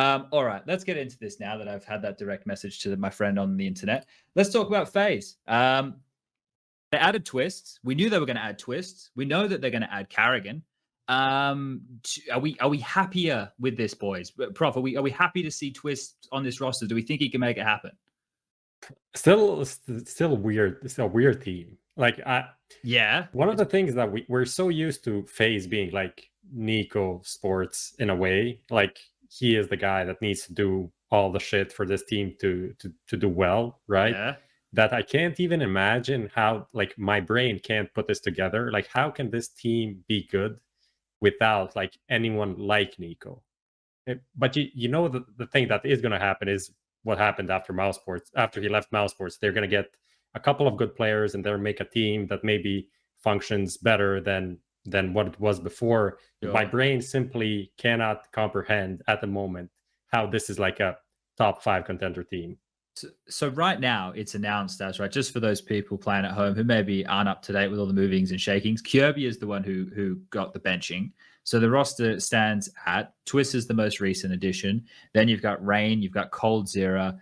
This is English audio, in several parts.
All right, let's get into this now that I've had that direct message to my friend on the internet. Let's talk about FaZe. They added Twistzz. We knew they were going to add Twistzz. We know that they're going to add karrigan. Are we happier with this, boys? Prof, are we happy to see Twistzz on this roster? Do we think he can make it happen? Still weird. It's a weird team. Like, yeah. One of the things that we're so used to FaZe being like NiKo sports in a way, like he is the guy that needs to do all the shit for this team to do well, right? Yeah. That I can't even imagine how, like, my brain can't put this together. Like, how can this team be good without like anyone like NiKo? But you know the thing that is going to happen is what happened after Mousesports. After he left Mousesports, they're going to get a couple of good players and they'll make a team that maybe functions better than what it was before. Sure. My brain simply cannot comprehend at the moment how this is like a top 5 contender team. So right now it's announced as, right, just for those people playing at home who maybe aren't up to date with all the movings and shakings, Kirby is the one who got the benching. So the roster stands at Twistzz is the most recent addition. Then you've got Rain, you've got coldzera,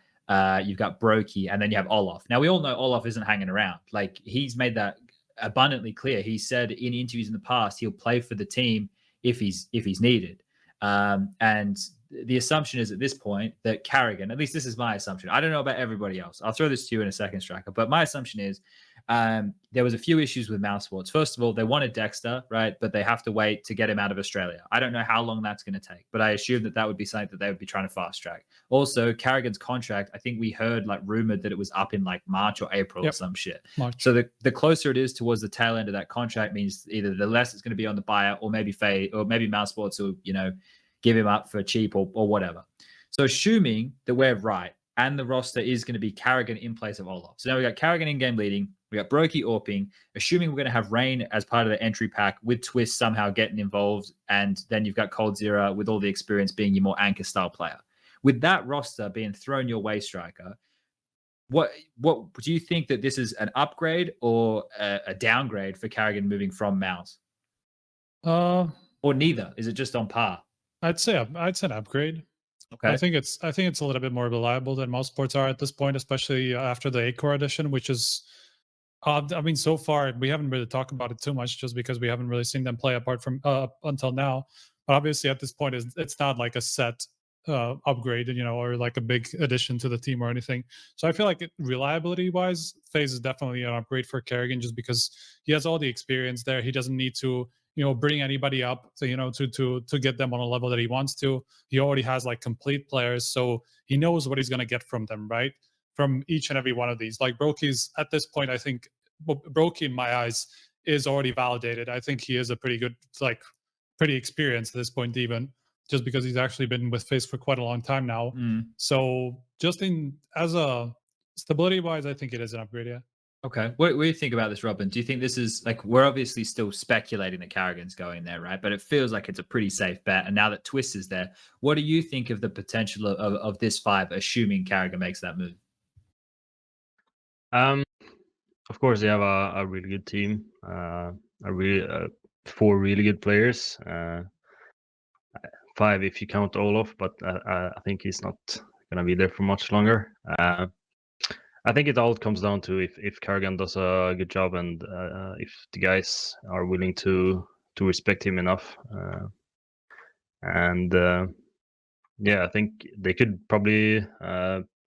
you've got Brokey, and then you have Olof. Now we all know Olof isn't hanging around. Like, he's made that abundantly clear. He said in interviews in the past he'll play for the team if he's needed. And the assumption is at this point that karrigan, at least this is my assumption. I don't know about everybody else. I'll throw this to you in a second, Striker. But my assumption is there was a few issues with Mousesports. First of all, they wanted Dexter, right? But they have to wait to get him out of Australia. I don't know how long that's going to take, but I assume that would be something that they would be trying to fast track. Also, karrigan's contract, I think we heard like rumored that it was up in like March or April or some shit. March. So the closer it is towards the tail end of that contract means either the less it's going to be on the buyout, or maybe FaZe, or maybe Mousesports will, give him up for cheap or whatever. So assuming that we're right and the roster is going to be karrigan in place of Olof. So now we got karrigan in game leading. We got Brokey Orping. Assuming we're going to have Rain as part of the entry pack with Twistzz somehow getting involved. And then you've got coldzera with all the experience being your more anchor style player. With that roster being thrown your way, Striker, what do you think that this is an upgrade or a downgrade for karrigan moving from Mouse? Or neither? Is it just on par? I'd say an upgrade. Okay. I think it's a little bit more reliable than Mousesports are at this point, especially after the 8-core edition, which is, I mean, so far we haven't really talked about it too much, just because we haven't really seen them play apart from until now. But obviously, at this point, it's not like a set upgrade, or like a big addition to the team or anything. So I feel like reliability-wise, FaZe is definitely an upgrade for karrigan, just because he has all the experience there. He doesn't need to bring anybody up to get them on a level that he wants to. He already has like complete players, so he knows what he's going to get from them, right? From each and every one of these. Like Brokey's at this point, I think Brokey in my eyes is already validated. I think he is a pretty good, like pretty experienced at this point, even just because he's actually been with FaZe for quite a long time now. So just as a stability wise, I think it is an upgrade, yeah. Okay. What do you think about this, Robin? Do you think this is like, we're obviously still speculating that karrigan's going there, right? But it feels like it's a pretty safe bet. And now that Twistzz is there, what do you think of the potential of this 5, assuming karrigan makes that move? Of course, they have a really good team, 4 really good players, 5 if you count Olof, but I think he's not gonna be there for much longer. I think it all comes down to if karrigan does a good job and if the guys are willing to respect him enough. Yeah, I think they could probably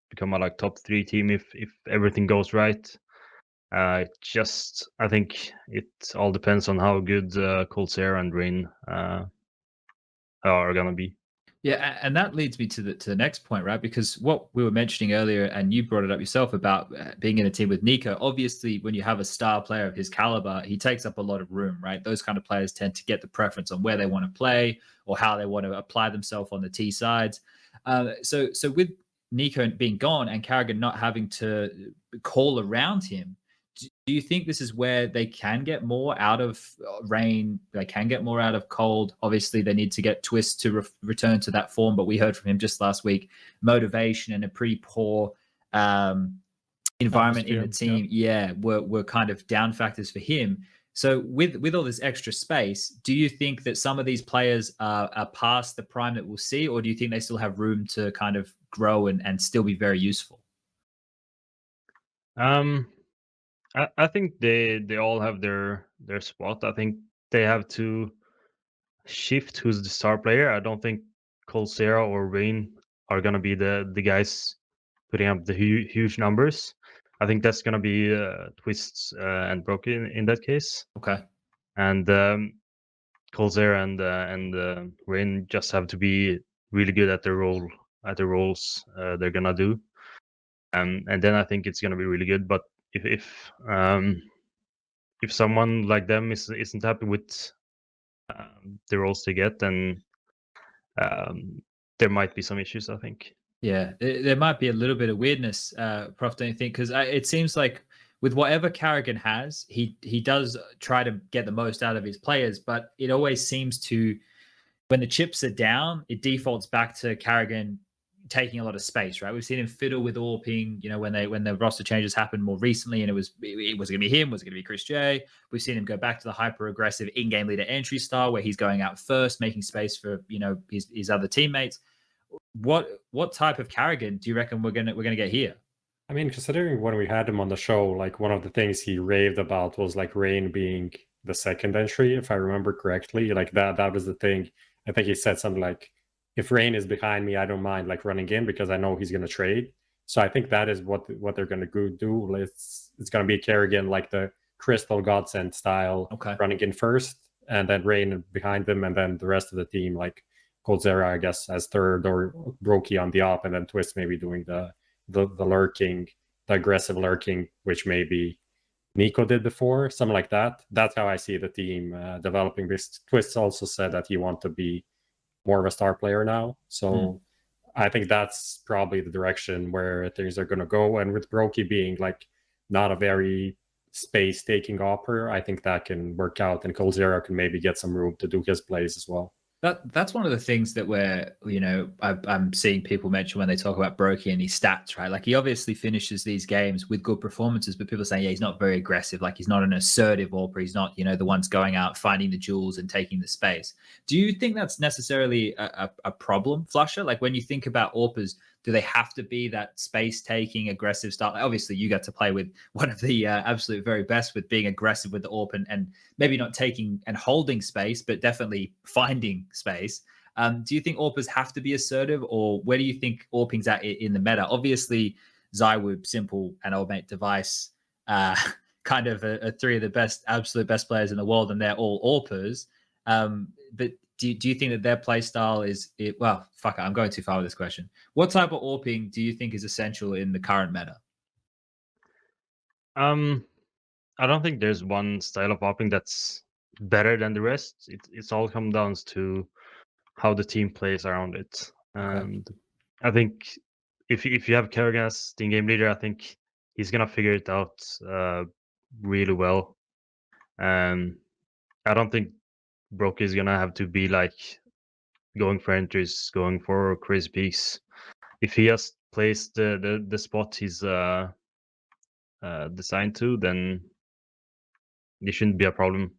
become a like top 3 team if everything goes right. I think it all depends on how good coldzera and Rain are gonna be. Yeah, and that leads me to the next point, right? Because what we were mentioning earlier, and you brought it up yourself about being in a team with NiKo, obviously when you have a star player of his caliber, he takes up a lot of room, right? Those kind of players tend to get the preference on where they want to play or how they want to apply themselves on the T sides. So with NiKo being gone and karrigan not having to call around him, do you think this is where they can get more out of Rain? They can get more out of Cold. Obviously, they need to get Twistzz to return to that form, but we heard from him just last week, motivation and a pretty poor environment in the team. Yeah, were kind of down factors for him. So with all this extra space, do you think that some of these players are past the prime that we'll see, or do you think they still have room to kind of grow and still be very useful? I think they all have their spot. I think they have to shift who's the star player. I don't think Colsera or Rain are gonna be the guys putting up the huge numbers. I think that's gonna be Twistzz and Broky in that case. Okay. And Colsera and Rain just have to be really good at their roles they're gonna do. And then I think it's gonna be really good. But if someone like them isn't happy with the roles they get, then there might be some issues, I think. Yeah, there might be a little bit of weirdness, Prof, don't you think? Because it seems like with whatever karrigan has, he does try to get the most out of his players, but it always seems to, when the chips are down, it defaults back to karrigan taking a lot of space, right? We've seen him fiddle with AWPing, when the roster changes happened more recently, and it was going to be him, was it going to be Chris J? We've seen him go back to the hyper aggressive in-game leader entry style, where he's going out first, making space for his other teammates. What type of karrigan do you reckon we're gonna get here? I mean, considering when we had him on the show, like one of the things he raved about was like Rain being the second entry, if I remember correctly. Like that was the thing. I think he said something like, if Rain is behind me, I don't mind like running in because I know he's gonna trade. So I think that is what they're gonna go do. It's gonna be a karrigan like the Crystal Godsend style, Okay. running in first, and then Rain behind them, and then the rest of the team like Colsera, I guess, as third, or Broky on the op, and then Twistzz maybe doing the lurking, the aggressive lurking, which maybe Nico did before, something like that. That's how I see the team developing. This Twistzz also said that he wants to be more of a star player now, so I think that's probably the direction where things are going to go. And with Broky being like not a very space-taking operator, I think that can work out, and Colsera can maybe get some room to do his plays as well. That's one of the things that I'm seeing people mention when they talk about Broky and his stats, right? Like, he obviously finishes these games with good performances, but people are saying, yeah, he's not very aggressive. Like, he's not an assertive AWPer. He's not, the ones going out, finding the jewels and taking the space. Do you think that's necessarily a problem, Flusher? Like, when you think about AWPers, do they have to be that space-taking, aggressive style? Obviously, you got to play with one of the absolute very best with being aggressive with the AWP and maybe not taking and holding space, but definitely finding space. Do you think AWPers have to be assertive, or where do you think AWPing's at in the meta? Obviously, Zywoo, Simple, and Old Mate Device kind of are three of the absolute best players in the world, and they're all AWPers. But do you think that their play style well, fuck it, I'm going too far with this question. What type of AWPing do you think is essential in the current meta? I don't think there's one style of AWPing that's better than the rest. It's all come down to how the team plays around it. And I think if you have karrigan as the game leader, I think he's gonna figure it out really well. I don't think Broky is gonna have to be like going for entries, going for crazy peaks. If he just plays the spot he's designed to, then it shouldn't be a problem.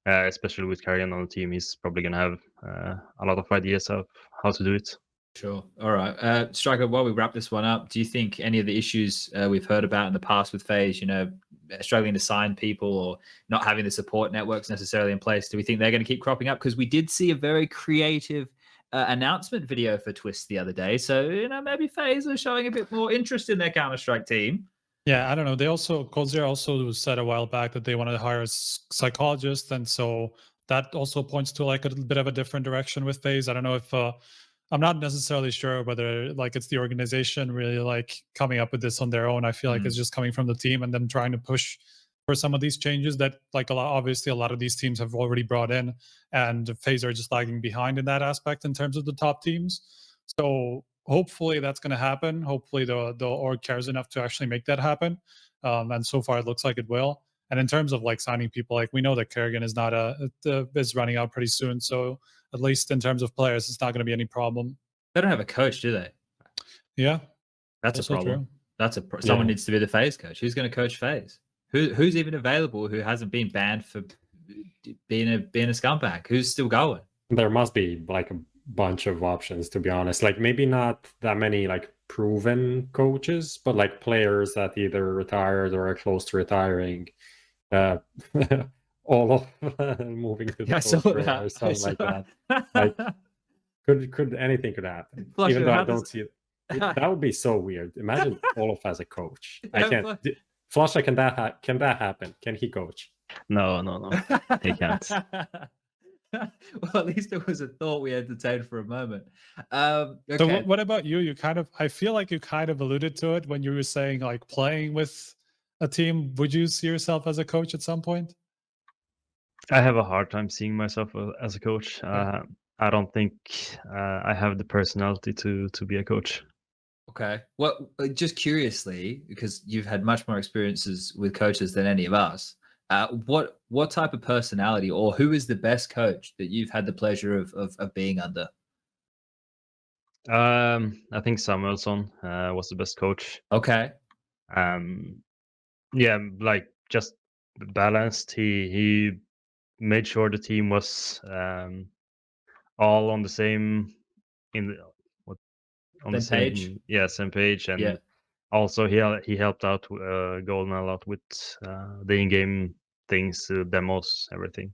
Especially with karrigan on the team, he's probably gonna have a lot of ideas of how to do it. Sure. All right. Striker, while we wrap this one up, do you think any of the issues we've heard about in the past with FaZe, struggling to sign people or not having the support networks necessarily in place, do we think they're going to keep cropping up? Because we did see a very creative announcement video for Twistzz the other day. So, maybe FaZe are showing a bit more interest in their Counter-Strike team. Yeah, I don't know. Colsera also said a while back that they wanted to hire a psychologist. And so that also points to like a little bit of a different direction with FaZe. I don't know if, I'm not necessarily sure whether like it's the organization really like coming up with this on their own. I feel like it's just coming from the team and them trying to push for some of these changes that like obviously a lot of these teams have already brought in, and FaZe are just lagging behind in that aspect in terms of the top teams. So hopefully that's going to happen. Hopefully the org cares enough to actually make that happen. And so far it looks like it will. And in terms of like signing people, like we know that karrigan is not is running out pretty soon. So at least in terms of players, it's not going to be any problem. They don't have a coach, do they? Yeah. That's a problem. True. Someone needs to be the FaZe coach. Who's going to coach FaZe? Who's even available who hasn't been banned for being a scumbag? Who's still going? There must be like a bunch of options, to be honest. Like maybe not that many like proven coaches, but like players that either retired or are close to retiring. All of moving to the coach or something like that. Like could anything could happen. Flusher, even though I don't see it. That would be so weird. Imagine Olof as a coach. I can't. Flusher, can that happen? Can he coach? No, he can't. Well, at least it was a thought we entertained for a moment. Okay. So what about you? You kind of, I feel like you kind of alluded to it when you were saying like playing with a team. Would you see yourself as a coach at some point? I have a hard time seeing myself as a coach. I don't think I have the personality to be a coach. Okay. Well, just curiously, because you've had much more experiences with coaches than any of us, what type of personality, or who is the best coach that you've had the pleasure of being under? I think Samuelsson was the best coach. Okay. Yeah, like just balanced. He made sure the team was all on the same same page. Yeah, same page, and Yeah. also he helped out Golden a lot with the in-game things, demos, everything.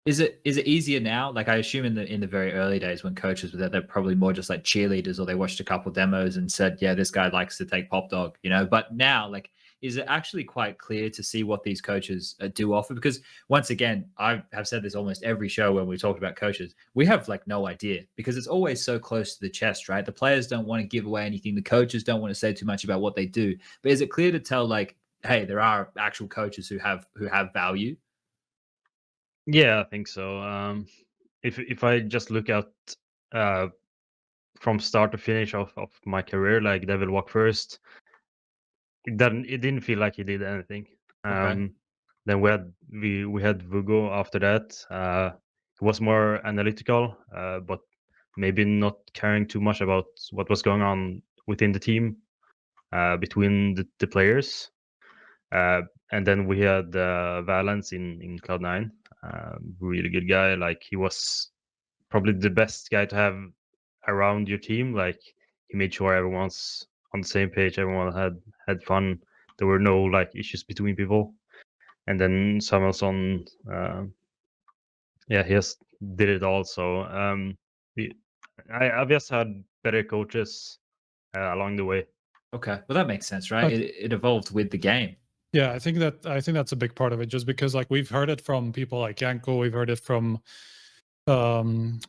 Is it easier now? Like I assume in the very early days when coaches were there, they're probably more just like cheerleaders, or they watched a couple demos and said, yeah, this guy likes to take pop dog, you know. But now, like, is it actually quite clear to see what these coaches do offer? Because once again, I have said this almost every show when we talked about coaches, we have like no idea, because it's always so close to the chest, right? The players don't want to give away anything. The coaches don't want to say too much about what they do. But is it clear to tell, like, hey, there are actual coaches who have value? Yeah, I think so. If I just look at from start to finish of my career, like Devil Walk first, it didn't feel like he did anything. Okay. Then we had Vugo after that. He was more analytical, but maybe not caring too much about what was going on within the team, between the players. And then we had Valence in Cloud9, really good guy. Like he was probably the best guy to have around your team. Like he made sure everyone's on the same page, everyone had fun. There were no like issues between people. And then Samuelsson, yeah, he just did it all. So I've just had better coaches along the way. Okay, well that makes sense, right? It evolved with the game. Yeah, I think that's a big part of it, just because like we've heard it from people like Yanko, we've heard it from Elma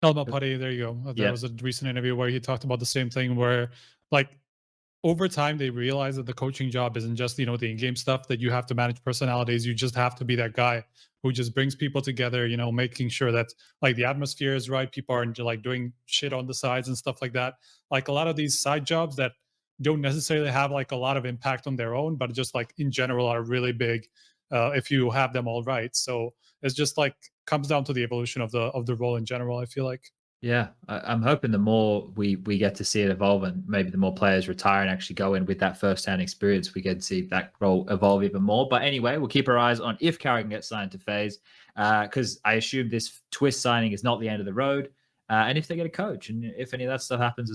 Putty. There you go. There was a recent interview where he talked about the same thing, where like over time they realize that the coaching job isn't just, the in-game stuff, that you have to manage personalities. You just have to be that guy who just brings people together, making sure that like the atmosphere is right, people aren't like doing shit on the sides and stuff like that. Like a lot of these side jobs that don't necessarily have like a lot of impact on their own, but just like in general are really big if you have them all right. So it's just like comes down to the evolution of the role in general, I feel like. Yeah, I'm hoping the more we get to see it evolve, and maybe the more players retire and actually go in with that first-hand experience, we get to see that role evolve even more. But anyway, we'll keep our eyes on if karrigan gets signed to FaZe, because I assume this Twistzz signing is not the end of the road, and if they get a coach, and if any of that stuff happens